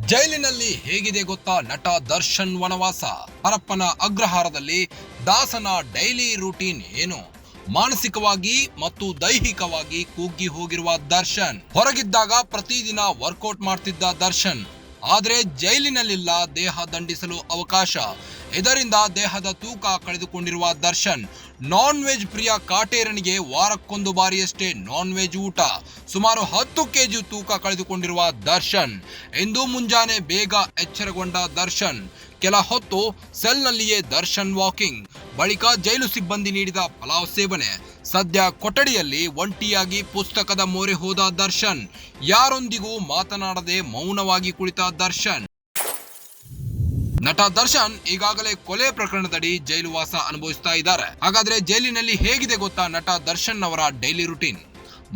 ಜೈಲಿನಲ್ಲಿ ಹೇಗಿದೆ ಗೊತ್ತಾ ನಟ ದರ್ಶನ್ ವನವಾಸ. ಹರಪ್ಪನ ಅಗ್ರಹಾರದಲ್ಲಿ ದಾಸನ ಡೈಲಿ ರೂಟೀನ್ ಏನು? ಮಾನಸಿಕವಾಗಿ ಮತ್ತು ದೈಹಿಕವಾಗಿ ಕುಗ್ಗಿ ಹೋಗಿರುವ ದರ್ಶನ್. ಹೊರಗಿದ್ದಾಗ ಪ್ರತಿದಿನ ವರ್ಕೌಟ್ ಮಾಡ್ತಿದ್ದ ದರ್ಶನ್, ಆದ್ರೆ ಜೈಲಿನಲ್ಲಿಲ್ಲ ದೇಹ ದಂಡಿಸಲು ಅವಕಾಶ. ಇದರಿಂದ ದೇಹದ ತೂಕ ಕಳೆದುಕೊಂಡಿರುವ ದರ್ಶನ್. ನಾನ್ ವೆಜ್ ಪ್ರಿಯ ಕಾಟೇರನಿಗೆ ವಾರಕ್ಕೊಂದು ಬಾರಿಯಷ್ಟೇ ನಾನ್ ವೆಜ್ ಊಟ. ಸುಮಾರು 10 ಕೆಜಿ ತೂಕ ಕಳೆದುಕೊಂಡಿರುವ ದರ್ಶನ್. ಇಂದು ಮುಂಜಾನೆ ಬೇಗ ಎಚ್ಚರಗೊಂಡ ದರ್ಶನ್. ಕೆಲ ಹೊತ್ತು ಸೆಲ್ನಲ್ಲಿಯೇ ದರ್ಶನ್ ವಾಕಿಂಗ್. ಬಳಿಕ ಜೈಲು ಸಿಬ್ಬಂದಿ ನೀಡಿದ ಪಲಾವ್ ಸೇವನೆ. ಸದ್ಯ ಕೊಠಡಿಯಲ್ಲಿ ಒಂಟಿಯಾಗಿ ಪುಸ್ತಕದ ಮೊರೆ ಹೋದ ದರ್ಶನ್. ಯಾರೊಂದಿಗೂ ಮಾತನಾಡದೆ ಮೌನವಾಗಿ ಕುಳಿತ ದರ್ಶನ್. ನಟ ದರ್ಶನ್ ಈಗಾಗಲೇ ಕೊಲೆ ಪ್ರಕರಣದಡಿ ಜೈಲು ವಾಸ ಅನುಭವಿಸ್ತಾ ಇದ್ದಾರೆ. ಹಾಗಾದ್ರೆ ಜೈಲಿನಲ್ಲಿ ಹೇಗಿದೆ ಗೊತ್ತಾ ನಟ ದರ್ಶನ್ ಅವರ ಡೈಲಿ ರುಟೀನ್?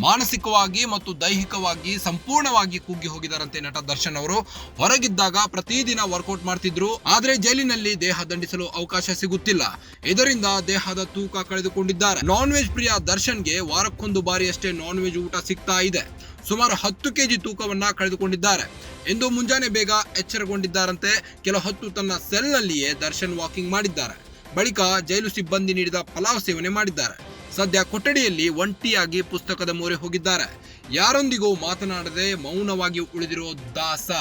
ಮಾನಸಿಕವಾಗಿ ಮತ್ತು ದೈಹಿಕವಾಗಿ ಸಂಪೂರ್ಣವಾಗಿ ಕುಗ್ಗಿ ಹೋಗಿದ್ದಾರಂತೆ ನಟ ದರ್ಶನ್ ಅವರು. ಹೊರಗಿದ್ದಾಗ ಪ್ರತಿದಿನ ವರ್ಕೌಟ್ ಮಾಡ್ತಿದ್ರು, ಆದ್ರೆ ಜೈಲಿನಲ್ಲಿ ದೇಹ ದಂಡಿಸಲು ಅವಕಾಶ ಸಿಗುತ್ತಿಲ್ಲ. ಇದರಿಂದ ದೇಹದ ತೂಕ ಕಳೆದುಕೊಂಡಿದ್ದಾರೆ. ನಾನ್ ವೆಜ್ ಪ್ರಿಯ ದರ್ಶನ್ಗೆ ವಾರಕ್ಕೊಂದು ಬಾರಿಯಷ್ಟೇ ನಾನ್ ವೆಜ್ ಊಟ ಸಿಗ್ತಾ ಇದೆ. ಸುಮಾರು 10 ಕೆಜಿ ತೂಕವನ್ನ ಕಳೆದುಕೊಂಡಿದ್ದಾರೆ. ಇಂದು ಮುಂಜಾನೆ ಬೇಗ ಎಚ್ಚರಗೊಂಡಿದ್ದಾರಂತೆ. ಕೆಲ ಹೊತ್ತು ತನ್ನ ಸೆಲ್ನಲ್ಲಿಯೇ ದರ್ಶನ್ ವಾಕಿಂಗ್ ಮಾಡಿದ್ದಾರೆ. ಬಳಿಕ ಜೈಲು ಸಿಬ್ಬಂದಿ ನೀಡಿದ ಪಲಾವ್ ಸೇವನೆ ಮಾಡಿದ್ದಾರೆ. ಸದ್ಯ ಕೊಠಡಿಯಲ್ಲಿ ಒಂಟಿಯಾಗಿ ಪುಸ್ತಕದ ಮೊರೆ ಹೋಗಿದ್ದಾರೆ. ಯಾರೊಂದಿಗೂ ಮಾತನಾಡದೆ ಮೌನವಾಗಿ ಉಳಿದಿರೋ ದಾಸ.